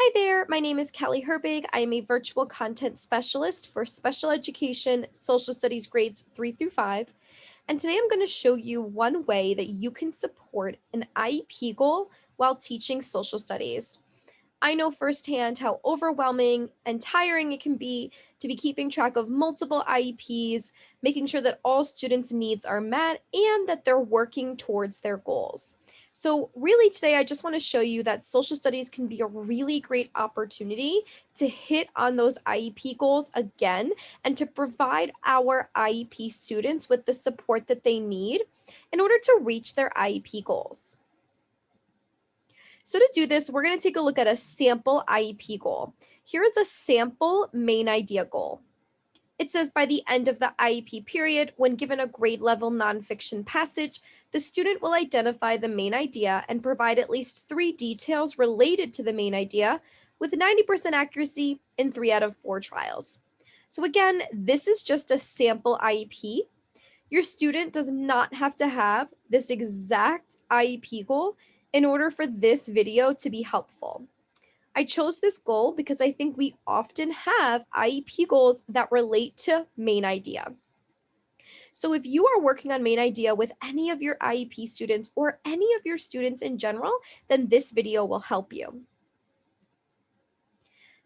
Hi there, my name is Kelly Herbig. I am a virtual content specialist for special education, social studies grades 3 through 5. And today I'm going to show you one way that you can support an IEP goal while teaching social studies. I know firsthand how overwhelming and tiring it can be to be keeping track of multiple IEPs, making sure that all students' needs are met and that they're working towards their goals. So, really, today I just want to show you that social studies can be a really great opportunity to hit on those IEP goals again and to provide our IEP students with the support that they need in order to reach their IEP goals. So to do this, we're going to take a look at a sample IEP goal. Here is a sample main idea goal. It says by the end of the IEP period, when given a grade level nonfiction passage, the student will identify the main idea and provide at least 3 details related to the main idea with 90% accuracy in 3 out of 4 trials. So again, this is just a sample IEP. Your student does not have to have this exact IEP goal in order for this video to be helpful. I chose this goal because I think we often have IEP goals that relate to main idea. So if you are working on main idea with any of your IEP students or any of your students in general, then this video will help you.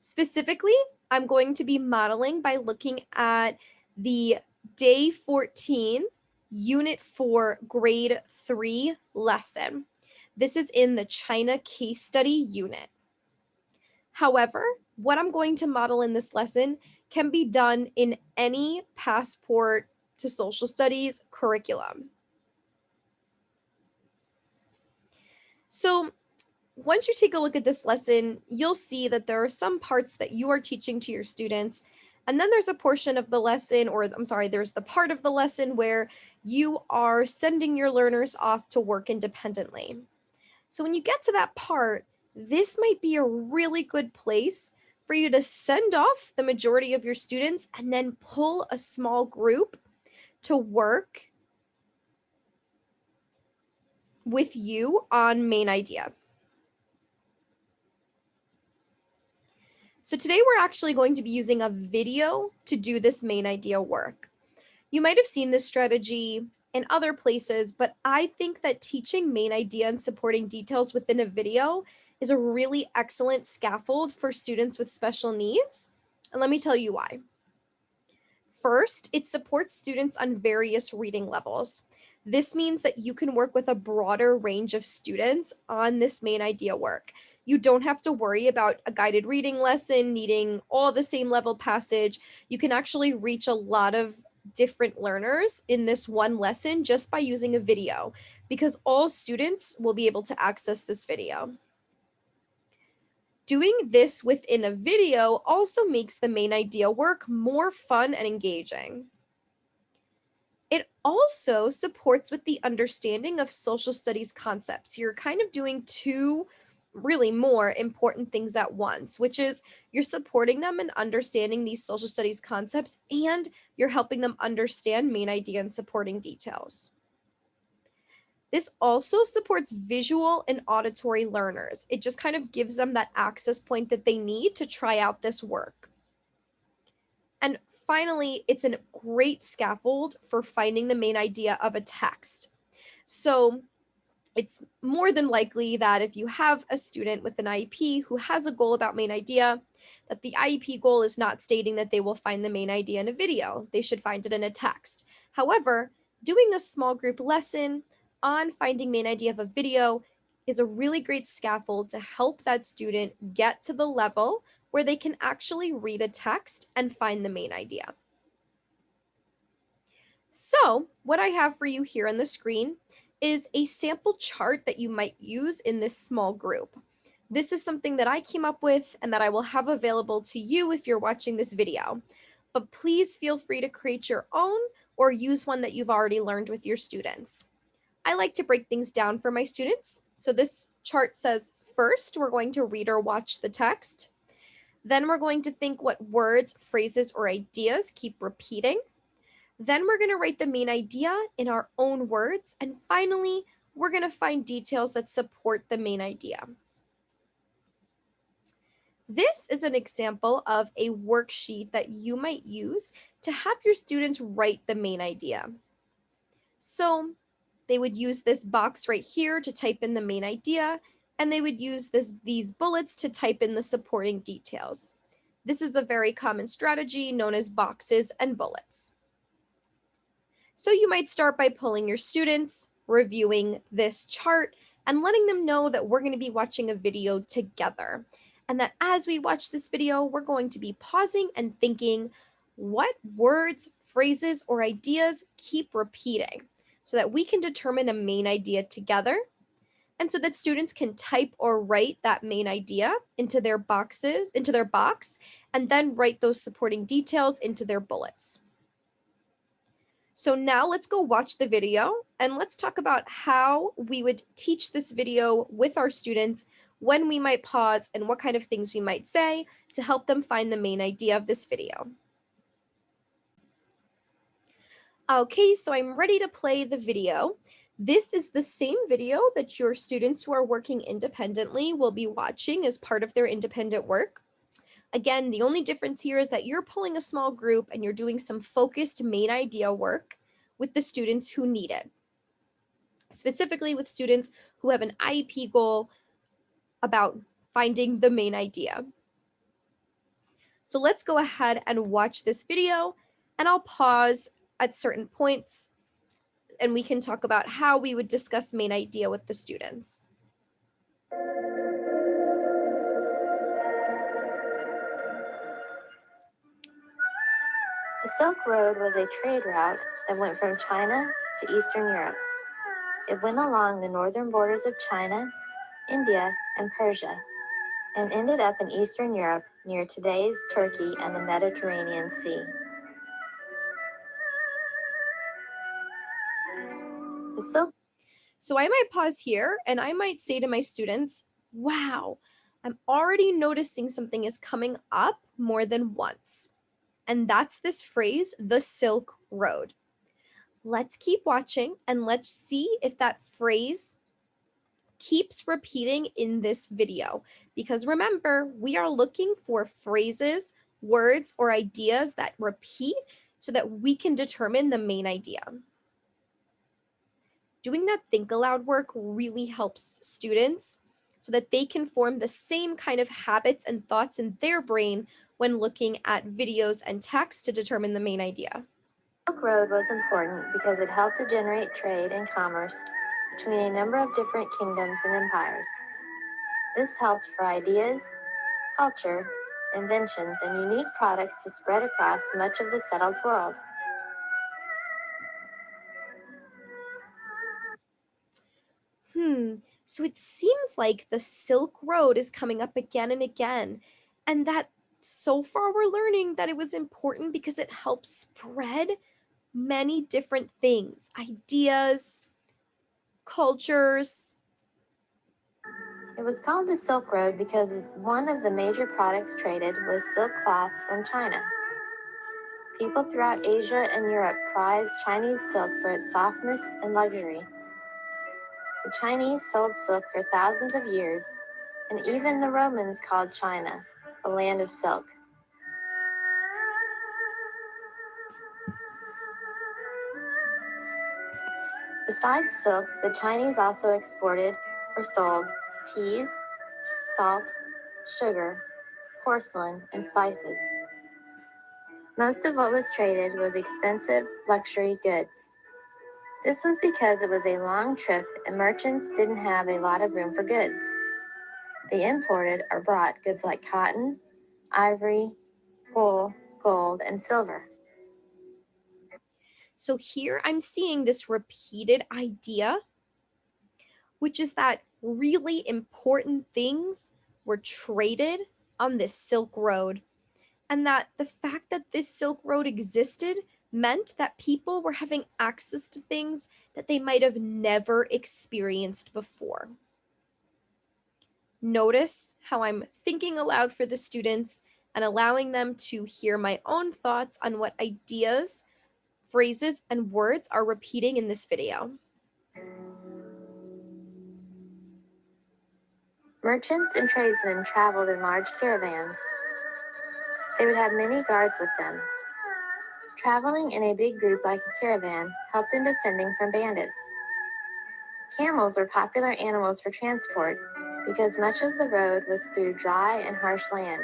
Specifically, I'm going to be modeling by looking at the day 14, unit 4, grade 3 lesson. This is in the China case study unit. However, what I'm going to model in this lesson can be done in any passport to social studies curriculum. So once you take a look at this lesson, you'll see that there are some parts that you are teaching to your students, and then there's a portion of the lesson, or I'm sorry, there's the part of the lesson where you are sending your learners off to work independently. So when you get to that part, this might be a really good place for you to send off the majority of your students and then pull a small group to work with you on main idea. So today we're actually going to be using a video to do this main idea work. You might have seen this strategy in other places, but I think that teaching main idea and supporting details within a video is a really excellent scaffold for students with special needs. And let me tell you why. First, it supports students on various reading levels. This means that you can work with a broader range of students on this main idea work. You don't have to worry about a guided reading lesson needing all the same level passage. You can actually reach a lot of different learners in this one lesson just by using a video because all students will be able to access this video. Doing this within a video also makes the main idea work more fun and engaging. It also supports with the understanding of social studies concepts. You're kind of doing two really more important things at once, which is you're supporting them in understanding these social studies concepts and you're helping them understand main idea and supporting details. This also supports visual and auditory learners. It just kind of gives them that access point that they need to try out this work. And finally, it's a great scaffold for finding the main idea of a text. So it's more than likely that if you have a student with an IEP who has a goal about main idea, that the IEP goal is not stating that they will find the main idea in a video. They should find it in a text. However, doing a small group lesson on finding main idea of a video is a really great scaffold to help that student get to the level where they can actually read a text and find the main idea. So what I have for you here on the screen is a sample chart that you might use in this small group. This is something that I came up with and that I will have available to you if you're watching this video. But please feel free to create your own or use one that you've already learned with your students. I like to break things down for my students. So this chart says first, we're going to read or watch the text. Then we're going to think what words, phrases, or ideas keep repeating. Then we're going to write the main idea in our own words. And finally, we're going to find details that support the main idea. This is an example of a worksheet that you might use to have your students write the main idea. So they would use this box right here to type in the main idea, and they would use these bullets to type in the supporting details. This is a very common strategy known as boxes and bullets. So you might start by pulling your students, reviewing this chart, and letting them know that we're going to be watching a video together. And that as we watch this video, we're going to be pausing and thinking, what words, phrases, or ideas keep repeating so that we can determine a main idea together, and so that students can type or write that main idea into their box, and then write those supporting details into their bullets. So now let's go watch the video and let's talk about how we would teach this video with our students, when we might pause, and what kind of things we might say to help them find the main idea of this video. Okay, so I'm ready to play the video. This is the same video that your students who are working independently will be watching as part of their independent work. Again, the only difference here is that you're pulling a small group and you're doing some focused main idea work with the students who need it, specifically with students who have an IEP goal about finding the main idea. So let's go ahead and watch this video, and I'll pause at certain points and we can talk about how we would discuss main idea with the students. The Silk Road was a trade route that went from China to Eastern Europe. It went along the northern borders of China, India, and Persia, and ended up in Eastern Europe near today's Turkey and the Mediterranean Sea. The Silk So I might pause here and I might say to my students, wow, I'm already noticing something is coming up more than once. And that's this phrase, the Silk Road. Let's keep watching and let's see if that phrase keeps repeating in this video. Because remember, we are looking for phrases, words, or ideas that repeat so that we can determine the main idea. Doing that think aloud work really helps students so that they can form the same kind of habits and thoughts in their brain when looking at videos and text to determine the main idea. Silk Road was important because it helped to generate trade and commerce between a number of different kingdoms and empires. This helped for ideas, culture, inventions, and unique products to spread across much of the settled world. So it seems like the Silk Road is coming up again and again, and that so far we're learning that it was important because it helps spread many different things, ideas, cultures. It was called the Silk Road because one of the major products traded was silk cloth from China. People throughout Asia and Europe prized Chinese silk for its softness and luxury. The Chinese sold silk for thousands of years, and even the Romans called China the land of silk. Besides silk, the Chinese also exported or sold teas, salt, sugar, porcelain, and spices. Most of what was traded was expensive luxury goods. This was because it was a long trip and merchants didn't have a lot of room for goods. They imported or brought goods like cotton, ivory, wool, gold, and silver. So here I'm seeing this repeated idea, which is that really important things were traded on this Silk Road, and that the fact that this Silk Road existed meant that people were having access to things that they might have never experienced before. Notice how I'm thinking aloud for the students and allowing them to hear my own thoughts on what ideas, phrases, and words are repeating in this video. Merchants and tradesmen traveled in large caravans. They would have many guards with them. Traveling in a big group like a caravan helped in defending from bandits. Camels were popular animals for transport because much of the road was through dry and harsh land.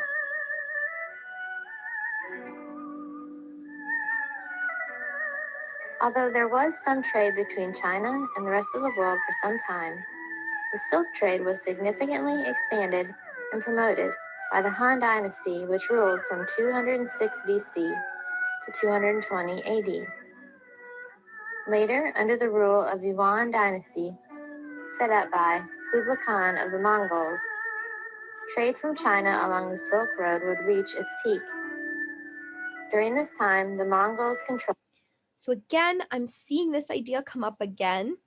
Although there was some trade between China and the rest of the world for some time, the silk trade was significantly expanded and promoted by the Han Dynasty, which ruled from 206 BC to 220 AD. Later, under the rule of the Yuan Dynasty, set up by Kublai Khan of the Mongols, trade from China along the Silk Road would reach its peak. During this time, the Mongols controlled. So again, I'm seeing this idea come up again,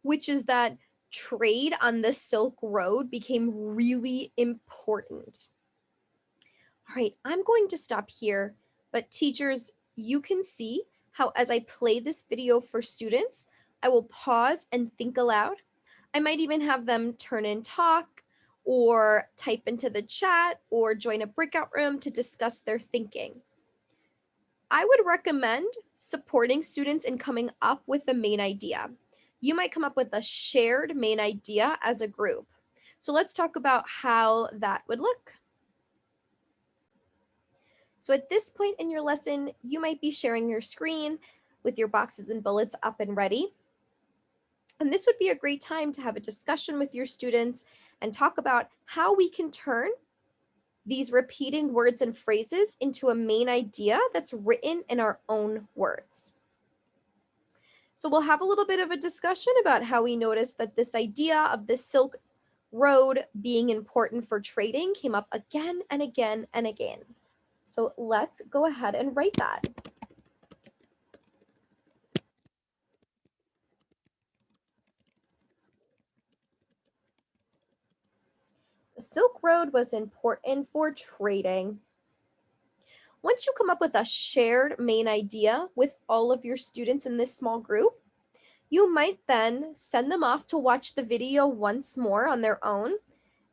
which is that trade on the Silk Road became really important. All right, I'm going to stop here, but teachers, you can see how as I play this video for students, I will pause and think aloud. I might even have them turn in talk or type into the chat or join a breakout room to discuss their thinking. I would recommend supporting students in coming up with the main idea. You might come up with a shared main idea as a group. So let's talk about how that would look. So at this point in your lesson, you might be sharing your screen with your boxes and bullets up and ready. And this would be a great time to have a discussion with your students and talk about how we can turn these repeating words and phrases into a main idea that's written in our own words. So we'll have a little bit of a discussion about how we noticed that this idea of the Silk Road being important for trading came up again and again and again. So let's go ahead and write that. The Silk Road was important for trading. Once you come up with a shared main idea with all of your students in this small group, you might then send them off to watch the video once more on their own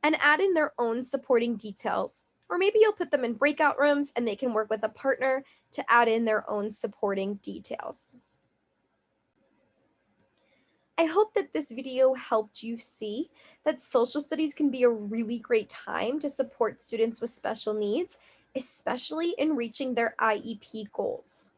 and add in their own supporting details. Or maybe you'll put them in breakout rooms and they can work with a partner to add in their own supporting details. I hope that this video helped you see that social studies can be a really great time to support students with special needs, especially in reaching their IEP goals.